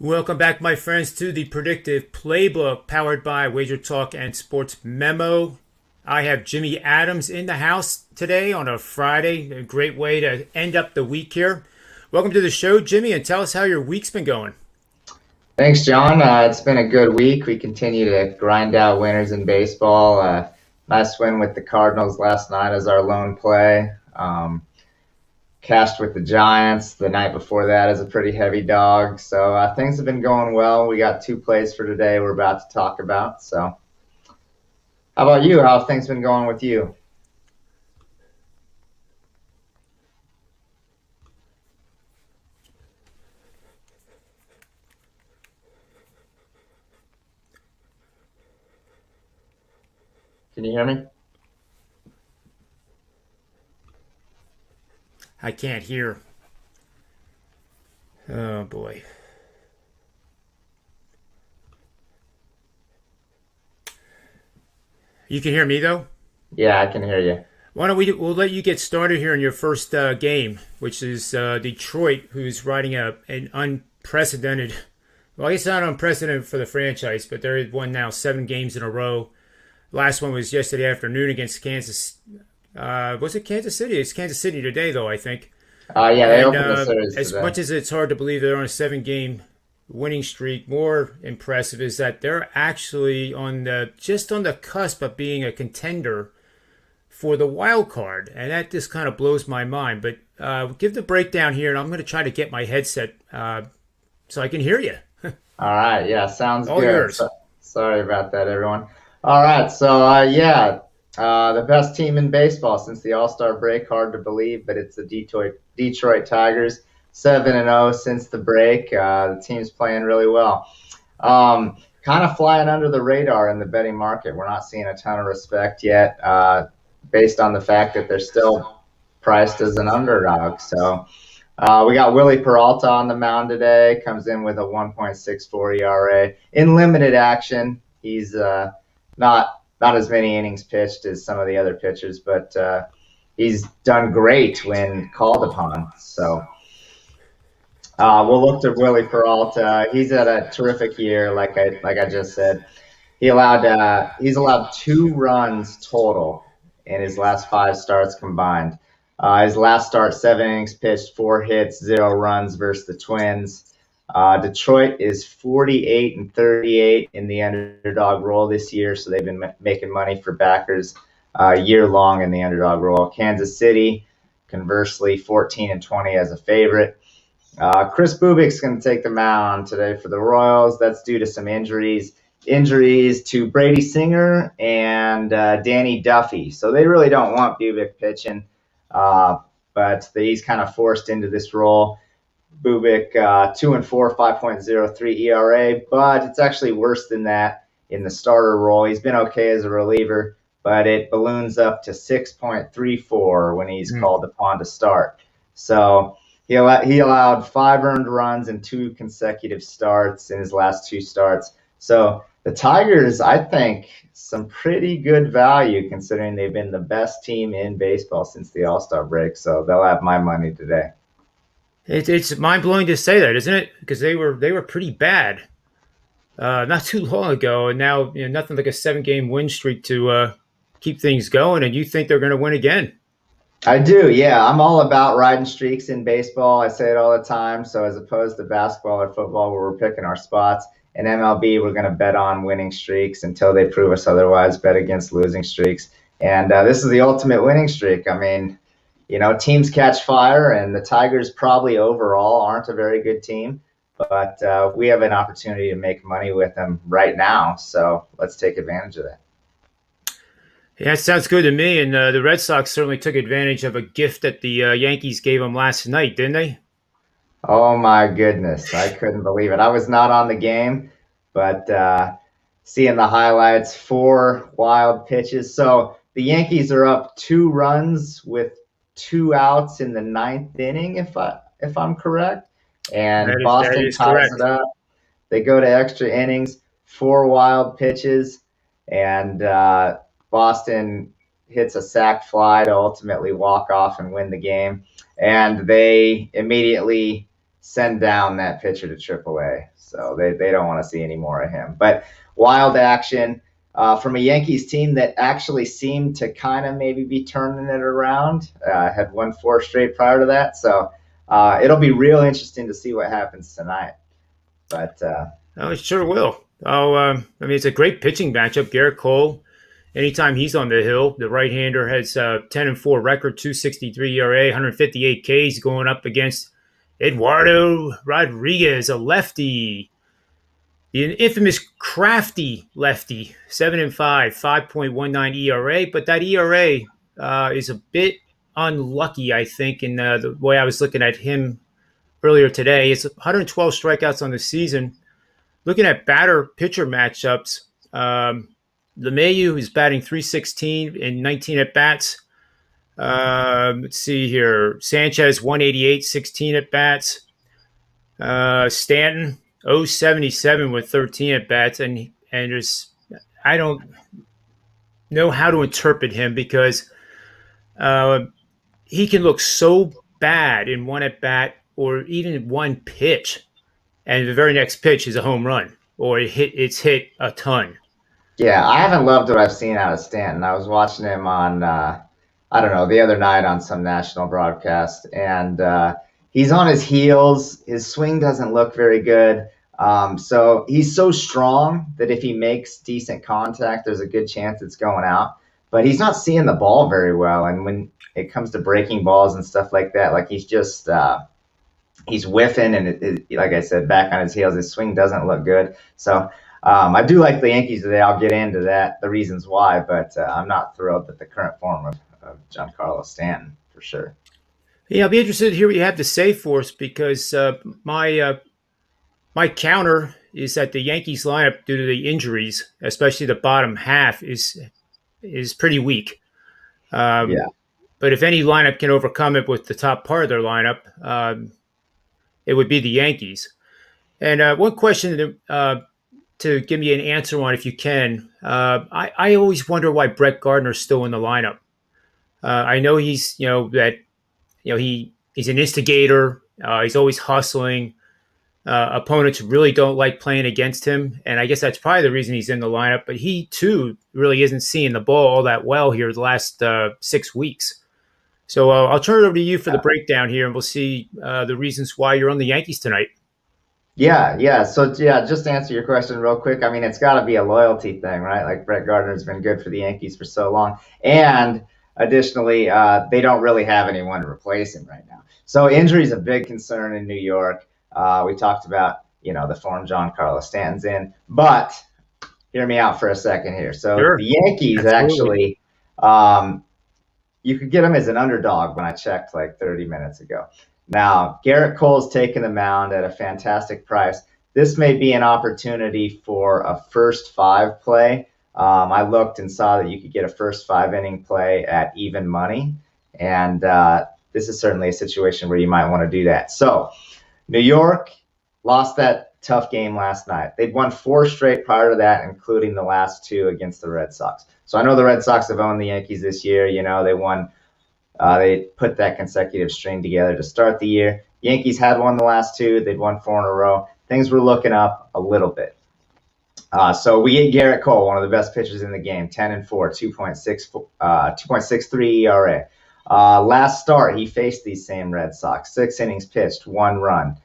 Welcome back, my friends, to the Predictive Playbook powered by Wager Talk and Sportsmemo. I have Jimmy Adams in the house today on a Friday. A great way to end up the week here. Welcome to the show, Jimmy, and tell us how your week's been going. Thanks, John. It's been a good week. We continue to grind out winners in baseball. Nice win with the Cardinals last night as our lone play. Cashed with the Giants the night before that as a pretty heavy dog. So things have been going well. We got two plays for today we're about to talk about. So how about you? How have things been going with you? Can you hear me? I can't hear. Oh, boy. You can hear me, though? Yeah, I can hear you. Why don't we'll let you get started here in your first game, which is Detroit, who's riding an unprecedented, well, it's not unprecedented for the franchise, but they've won now 7 games in a row. Last one was yesterday afternoon against Kansas. Was it Kansas City? It's Kansas City today, though, I think. Yeah, they opened the series as today. much as it's hard to believe they're on a 7-game winning streak, more impressive is that they're actually just on the cusp of being a contender for the wild card, and that just kind of blows my mind. But give the breakdown here, and I'm going to try to get my headset so I can hear you. All right, yeah, sounds All good. yours. Sorry about that, everyone. All right, so the best team in baseball since the All-Star break. Hard to believe, but it's the Detroit Tigers, 7-0 since the break. The team's playing really well. Kind of flying under the radar in the betting market. We're not seeing a ton of respect yet, based on the fact that they're still priced as an underdog. So we got Willie Peralta on the mound today. Comes in with a 1.64 ERA in limited action. He's not as many innings pitched as some of the other pitchers, but he's done great when called upon. So we'll look to Willie Peralta. He's had a terrific year, like I just said. He's allowed 2 runs total in his last 5 starts combined. His last start, 7 innings pitched, 4 hits, 0 runs versus the Twins. Detroit is 48-38 in the underdog role this year, so they've been making money for backers year long in the underdog role. Kansas City, conversely, 14-20 as a favorite. Chris Bubik's going to take the mound today for the Royals. That's due to some injuries to Brady Singer and Danny Duffy. So they really don't want Bubik pitching, but he's kind of forced into this role. Bubik, 2-4, 5.03 ERA, but it's actually worse than that in the starter role. He's been okay as a reliever, but it balloons up to 6.34 when he's called upon to start. So he allowed 5 earned runs in 2 consecutive starts in his last 2 starts. So the Tigers, I think, some pretty good value considering they've been the best team in baseball since the All-Star break. So they'll have my money today. It's mind-blowing to say that, isn't it? Because they were pretty bad not too long ago, and now nothing like a 7-game win streak to keep things going, and you think they're going to win again. I do, yeah. I'm all about riding streaks in baseball. I say it all the time. So as opposed to basketball or football where we're picking our spots, in MLB we're going to bet on winning streaks until they prove us otherwise, bet against losing streaks. And this is the ultimate winning streak. I mean, teams catch fire, and the Tigers probably overall aren't a very good team, but we have an opportunity to make money with them right now. So let's take advantage of that. Yeah, it sounds good to me. And the Red Sox certainly took advantage of a gift that the Yankees gave them last night, didn't they? Oh, my goodness. I couldn't believe it. I was not on the game, but seeing the highlights, 4 wild pitches. So the Yankees are up 2 runs with 2 outs in the 9th inning, if I'm correct. And Boston ties it up. They go to extra innings, 4 wild pitches, and Boston hits a sac fly to ultimately walk off and win the game. And they immediately send down that pitcher to AAA. So they don't want to see any more of him. But wild action from a Yankees team that actually seemed to kind of maybe be turning it around. Had won 4 straight prior to that. So it'll be real interesting to see what happens tonight. But Oh, it sure will. It's a great pitching matchup. Garrett Cole, anytime he's on the hill, the right-hander has 10-4 record, 2.63 ERA, 158 Ks, going up against Eduardo Rodriguez, a lefty, the infamous crafty lefty, 7-5, 5.19 ERA. But that ERA is a bit unlucky, I think, in the way I was looking at him earlier today. It's 112 strikeouts on the season. Looking at batter-pitcher matchups, LeMahieu is batting 316 in 19 at-bats. Let's see here. Sanchez, 188, 16 at-bats. Stanton, 077 with 13 at-bats. And I don't know how to interpret him because he can look so bad in one at-bat or even one pitch, and the very next pitch is a home run, or it's hit a ton. Yeah, I haven't loved what I've seen out of Stanton. I was watching him on, I don't know, the other night on some national broadcast, and he's on his heels. His swing doesn't look very good. So he's so strong that if he makes decent contact, there's a good chance it's going out. But he's not seeing the ball very well, and when it comes to breaking balls and stuff like that, like he's just he's whiffing, and like I said, back on his heels, his swing doesn't look good. So I do like the Yankees today. I'll get into that, the reasons why, but I'm not thrilled with the current form of Giancarlo Stanton for sure. Yeah, I'll be interested to hear what you have to say for us because my counter is that the Yankees lineup, due to the injuries, especially the bottom half, is pretty weak. Yeah. But if any lineup can overcome it with the top part of their lineup, it would be the Yankees. And one question to give me an answer on, if you can, I always wonder why Brett Gardner's still in the lineup. I know he's he's an instigator. He's always hustling. Opponents really don't like playing against him, and I guess that's probably the reason he's in the lineup. But he too really isn't seeing the ball all that well here the last 6 weeks. So I'll turn it over to you for the breakdown here, and we'll see the reasons why you're on the Yankees tonight. Yeah. So, just to answer your question real quick, I mean, it's got to be a loyalty thing, right? Like Brett Gardner's been good for the Yankees for so long. And additionally, they don't really have anyone to replace him right now. So injury is a big concern in New York. We talked about, the form Giancarlo Stanton's in. But hear me out for a second here. So Sure. The Yankees Absolutely. actually, you could get them as an underdog when I checked like 30 minutes ago. Now, Garrett Cole's taken the mound at a fantastic price. This may be an opportunity for a first 5 play. I looked and saw that you could get a first 5-inning play at even money. And this is certainly a situation where you might want to do that. So New York lost that tough game last night. They'd won 4 straight prior to that, including the last 2 against the Red Sox. So I know the Red Sox have owned the Yankees this year. They won. They put that consecutive string together to start the year. Yankees had won the last 2. They'd won 4 in a row. Things were looking up a little bit. So we get Garrett Cole, one of the best pitchers in the game, 10-4, 2.63 ERA. Last start, he faced these same Red Sox. 6 innings pitched, 1 run.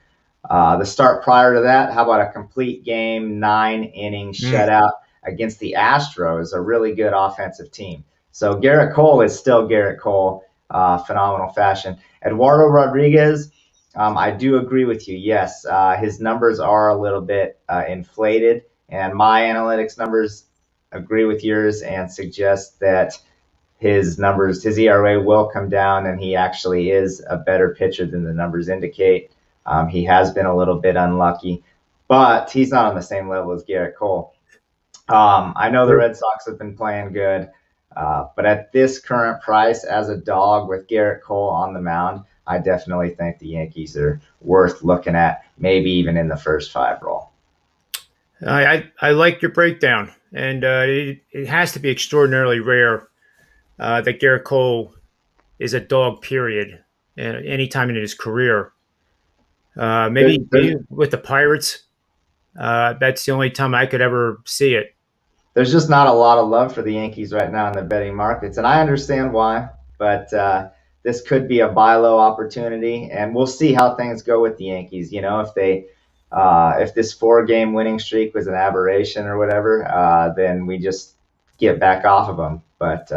The start prior to that, how about a complete game, 9-inning shutout against the Astros, a really good offensive team. So Garrett Cole is still Garrett Cole, phenomenal fashion. Eduardo Rodriguez, I do agree with you. Yes, his numbers are a little bit inflated, and my analytics numbers agree with yours and suggest that his ERA will come down, and he actually is a better pitcher than the numbers indicate. He has been a little bit unlucky, but he's not on the same level as Garrett Cole. I know the Red Sox have been playing good, but at this current price as a dog with Garrett Cole on the mound, I definitely think the Yankees are worth looking at, maybe even in the first 5 role. I like your breakdown, and it has to be extraordinarily rare that Garrett Cole is a dog, period, any time in his career. There, Maybe with the Pirates. That's the only time I could ever see it. there's just not a lot of love for the Yankees right now in the betting markets, and I understand why. But this could be a buy low opportunity, and we'll see how things go with the Yankees. If this 4 game winning streak was an aberration or whatever, then we just get back off of them. But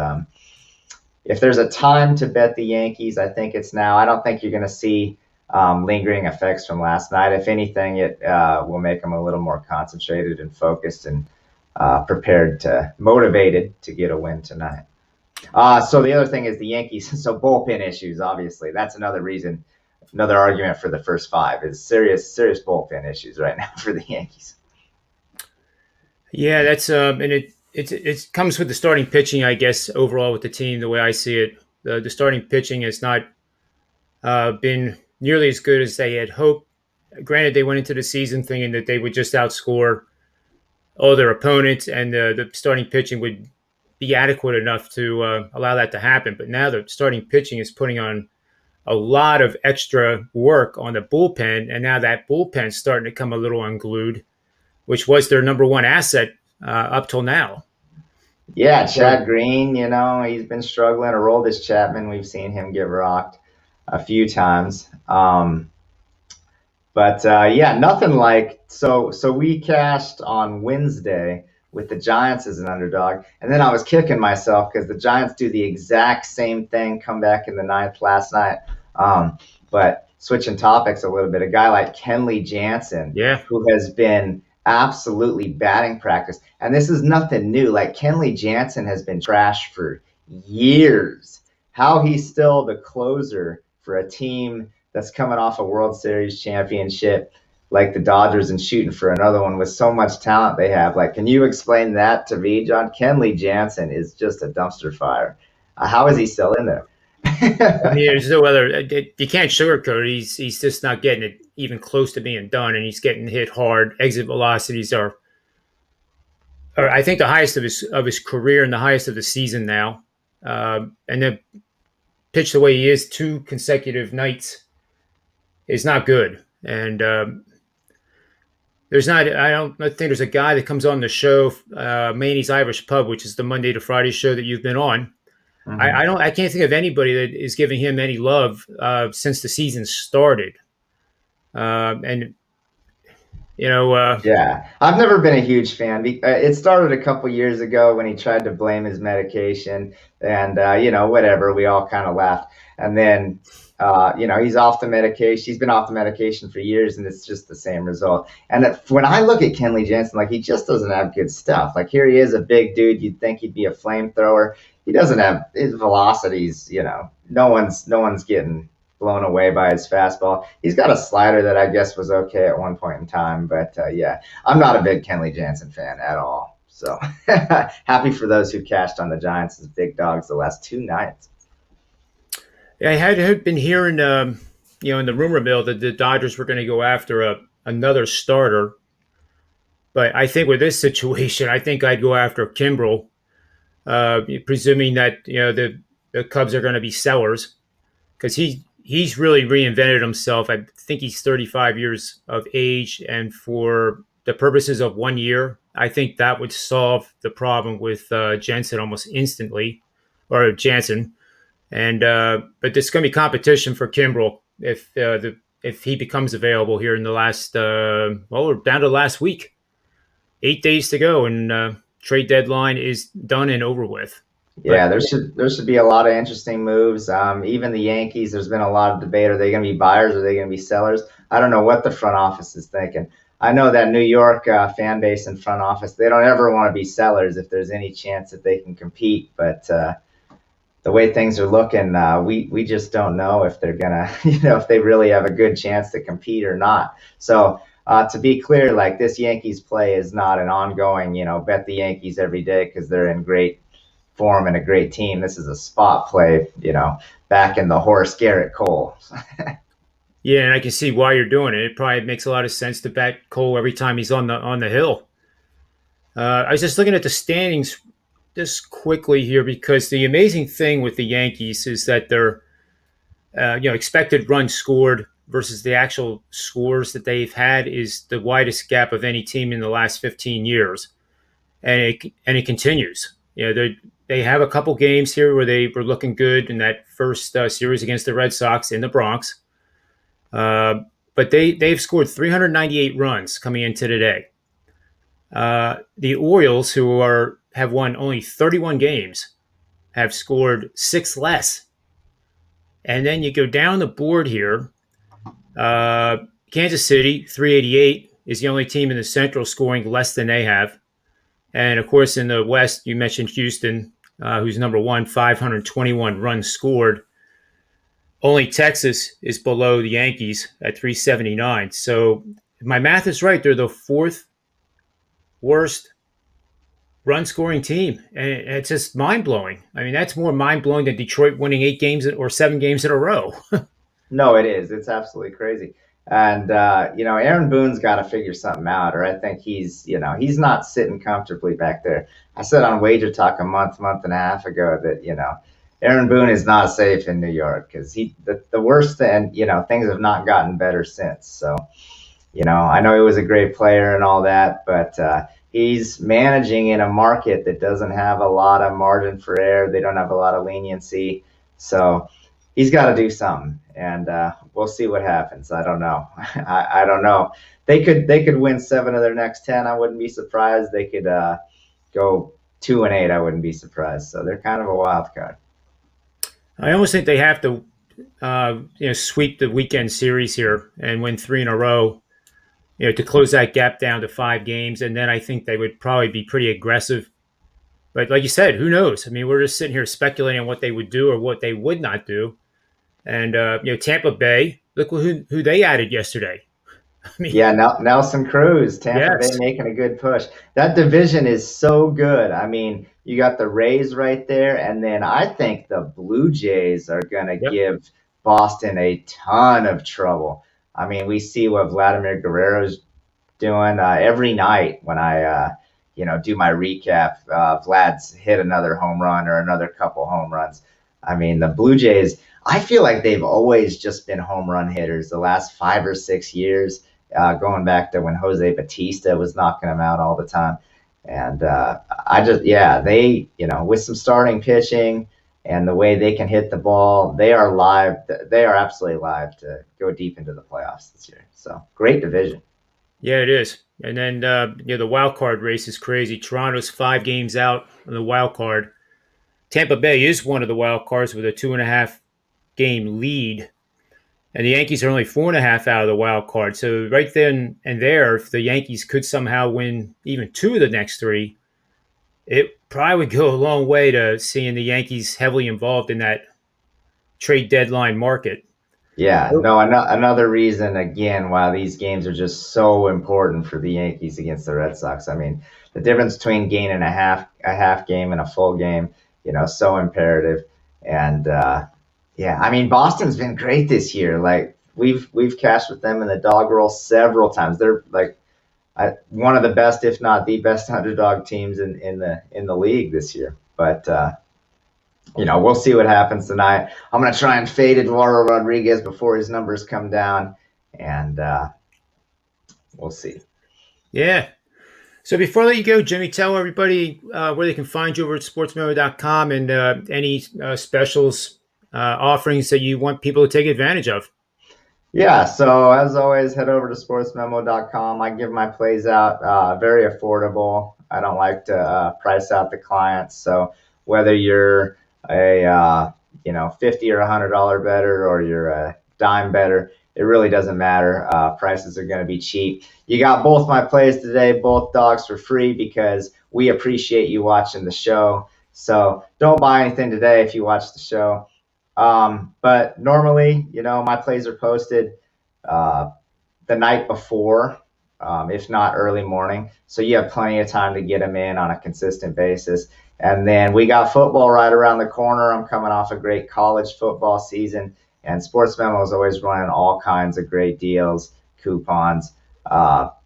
if there's a time to bet the Yankees, I think it's now. I don't think you're going to see lingering effects from last night. If anything, it will make them a little more concentrated and focused and prepared motivated to get a win tonight. So the other thing is the Yankees. So bullpen issues, obviously, that's another reason, another argument for the first 5 is serious bullpen issues right now for the Yankees. Yeah, that's and it comes with the starting pitching, I guess. Overall, with the team, the way I see it, the starting pitching has not been nearly as good as they had hoped. Granted, they went into the season thinking that they would just outscore all their opponents, and the starting pitching would be adequate enough to allow that to happen. But now the starting pitching is putting on a lot of extra work on the bullpen, and now that bullpen's starting to come a little unglued, which was their number one asset up till now. Yeah, Chad Green, he's been struggling. Aroldis Chapman, we've seen him get rocked a few times. But nothing like so we cashed on Wednesday with the Giants as an underdog, and then I was kicking myself because the Giants do the exact same thing, come back in the 9th last night. But switching topics a little bit, a guy like Kenley Jansen, who has been absolutely batting practice, and this is nothing new. Like Kenley Jansen has been trashed for years. How he's still the closer for a team that's coming off a World Series championship like the Dodgers and shooting for another one with so much talent they have. Like, can you explain that to me, John? Kenley Jansen is just a dumpster fire. How is he still in there? I mean, there's no other. You can't sugarcoat it. He's just not getting it even close to being done, and he's getting hit hard. Exit velocities are I think, the highest of his career and the highest of the season now. And then pitch the way he is 2 consecutive nights is not good. And I don't think there's a guy that comes on the show, Manny's Irish Pub, which is the Monday to Friday show that you've been on. Mm-hmm. I can't think of anybody that is giving him any love since the season started. Yeah, I've never been a huge fan. It started a couple years ago when he tried to blame his medication, and whatever, we all kind of laughed. And then he's off the medication. He's been off the medication for years, and it's just the same result. And when I look at Kenley Jansen, like, he just doesn't have good stuff. Like, here he is, a big dude. You'd think he'd be a flamethrower. He doesn't have his velocities. No one's getting blown away by his fastball. He's got a slider that I guess was okay at one point in time, but I'm not a big Kenley Jansen fan at all. So happy for those who cashed on the Giants as big dogs the last 2 nights. Yeah, I had been hearing, in the rumor mill that the Dodgers were going to go after another starter. But I think with this situation, I think I'd go after Kimbrel, presuming that the Cubs are going to be sellers, because he's really reinvented himself. I think he's 35 years of age, and for the purposes of 1 year, I think that would solve the problem with Jansen almost instantly, or Jansen. And but there's going to be competition for Kimbrel if he becomes available here in the last we're down to last week, 8 days to go, and trade deadline is done and over with. Yeah, there should be a lot of interesting moves. Even the Yankees, there's been a lot of debate. Are they going to be buyers? Or are they going to be sellers? I don't know what the front office is thinking. I know that New York fan base and front office, they don't ever want to be sellers if there's any chance that they can compete. But the way things are looking, we just don't know if they're gonna, if they really have a good chance to compete or not. So to be clear, like, this Yankees play is not an ongoing, bet the Yankees every day because they're in great form and a great team. This is a spot play, back in the horse Garrett Cole. Yeah, and I can see why you're doing it. It probably makes a lot of sense to back Cole every time he's on the hill. I was just looking at the standings just quickly here, because the amazing thing with the Yankees is that their expected runs scored versus the actual scores that they've had is the widest gap of any team in the last 15 years, and it continues. They have a couple games here where they were looking good in that first series against the Red Sox in the Bronx, but they've scored 398 runs coming into today. The Orioles, who have won only 31 games, have scored six less. And then you go down the board here. Kansas City, 388, is the only team in the Central scoring less than they have. And of course, in the West, you mentioned Houston, who's number one, 521 runs scored. Only Texas is below the Yankees at 379. So if my math is right, they're the fourth worst run scoring team. And it's just mind blowing. I mean, that's more mind blowing than Detroit winning 8 games or 7 games in a row. No, it is. It's absolutely crazy. And, Aaron Boone's got to figure something out, or I think he's not sitting comfortably back there. I said on Wager Talk a month and a half ago that, Aaron Boone is not safe in New York because the worst thing, things have not gotten better since. So, I know he was a great player and all that, but he's managing in a market that doesn't have a lot of margin for error. They don't have a lot of leniency. So he's got to do something, and we'll see what happens. I don't know. I don't know. They could win 7 of their next 10. I wouldn't be surprised. They could go 2-8. I wouldn't be surprised. So they're kind of a wild card. I almost think they have to, sweep the weekend series here and win 3 in a row, to close that gap down to 5 games. And then I think they would probably be pretty aggressive. But like you said, who knows? I mean, we're just sitting here speculating on what they would do or what they would not do. And, Tampa Bay, look who they added yesterday. I mean, yeah, Nelson Cruz, Tampa Bay making a good push. That division is so good. I mean, you got the Rays right there, and then I think the Blue Jays are going to give Boston a ton of trouble. I mean, we see what Vladimir Guerrero's doing every night when I do my recap. Vlad's hit another home run or another couple home runs. I mean, the Blue Jays, I feel like they've always just been home run hitters the last 5 or 6 years, going back to when Jose Batista was knocking them out all the time. And they, with some starting pitching and the way they can hit the ball, they are live. They are absolutely live to go deep into the playoffs this year. So great division. Yeah, it is. And then, the wild card race is crazy. Toronto's 5 games out on the wild card. Tampa Bay is one of the wild cards with a 2.5 game lead. And the Yankees are only 4.5 out of the wild card. So right then and there, if the Yankees could somehow win even 2 of the next 3, it probably would go a long way to seeing the Yankees heavily involved in that trade deadline market. Yeah, no, another reason, again, why these games are just so important for the Yankees against the Red Sox. I mean, the difference between gaining a half game and a full game, so imperative. And I mean, Boston's been great this year. Like we've cashed with them in the dog roll several times. They're like one of the best, if not the best, underdog teams in the league this year. But we'll see what happens tonight. I'm going to try and fade Eduardo Rodriguez before his numbers come down, and we'll see. Yeah. So before I let you go, Jimmy, tell everybody where they can find you over at sportsmemo.com and any specials, offerings that you want people to take advantage of. Yeah, so as always, head over to sportsmemo.com. I give my plays out very affordable. I don't like to price out the clients. So whether you're a $50 or $100 better or you're a dime better, it really doesn't matter. Prices are going to be cheap. You got both my plays today, both dogs for free, because we appreciate you watching the show. So don't buy anything today if you watch the show. But normally, my plays are posted the night before, if not early morning. So you have plenty of time to get them in on a consistent basis. And then we got football right around the corner. I'm coming off a great college football season, and Sports Memo is always running all kinds of great deals, coupons,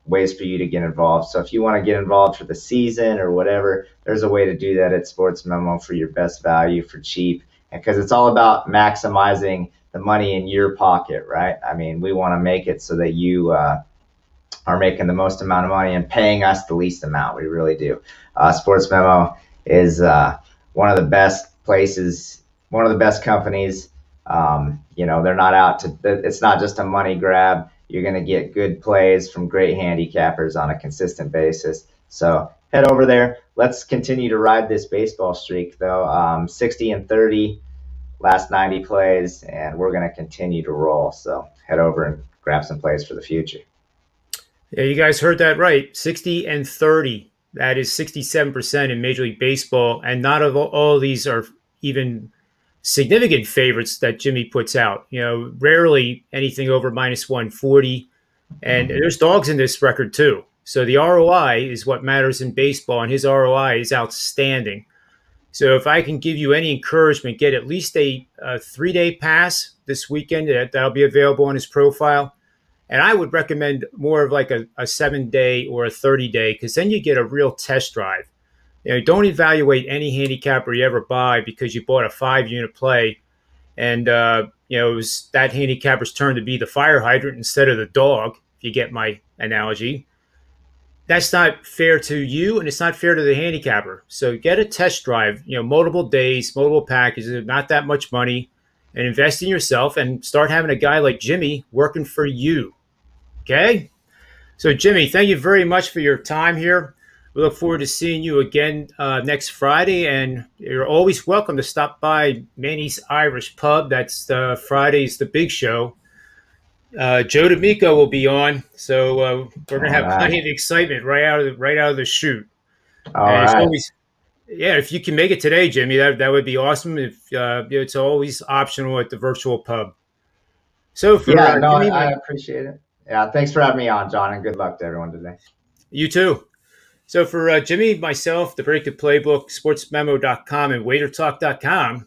ways for you to get involved. So if you want to get involved for the season or whatever, there's a way to do that at Sports Memo for your best value for cheap. Because it's all about maximizing the money in your pocket, right? I mean, we want to make it so that you are making the most amount of money and paying us the least amount. We really do. Sportsmemo is one of the best places, one of the best companies. They're not out to, it's not just a money grab. You're going to get good plays from great handicappers on a consistent basis. So head over there. Let's continue to ride this baseball streak, though. 60 and 30, last 90 plays, and we're going to continue to roll. So head over and grab some plays for the future. Yeah, you guys heard that right. 60 and 30. That is 67% in Major League Baseball. And not all of these are even significant favorites that Jimmy puts out. Rarely anything over minus 140. And there's dogs in this record too. So the ROI is what matters in baseball, and his ROI is outstanding. So if I can give you any encouragement, get at least a 3-day pass this weekend. That'll be available on his profile. And I would recommend more of like a 7-day or a 30-day, because then you get a real test drive. Don't evaluate any handicapper you ever buy because you bought a 5-unit play, and it was that handicapper's turn to be the fire hydrant instead of the dog. If you get my analogy, that's not fair to you, and it's not fair to the handicapper. So get a test drive. Multiple days, multiple packages, not that much money, and invest in yourself and start having a guy like Jimmy working for you. Okay? So, Jimmy, thank you very much for your time here. We look forward to seeing you again next Friday, and you're always welcome to stop by Manny's Irish Pub. That's Friday's the big show. Joe D'Amico will be on, so we're going to have plenty of excitement right out of the chute. All right. Always, yeah, if you can make it today, Jimmy, that would be awesome. If it's always optional at the virtual pub. So for Jimmy, I appreciate it. Yeah, thanks for having me on, John, and good luck to everyone today. You too. So for Jimmy, myself, the Predictive Playbook, sportsmemo.com, and waitertalk.com,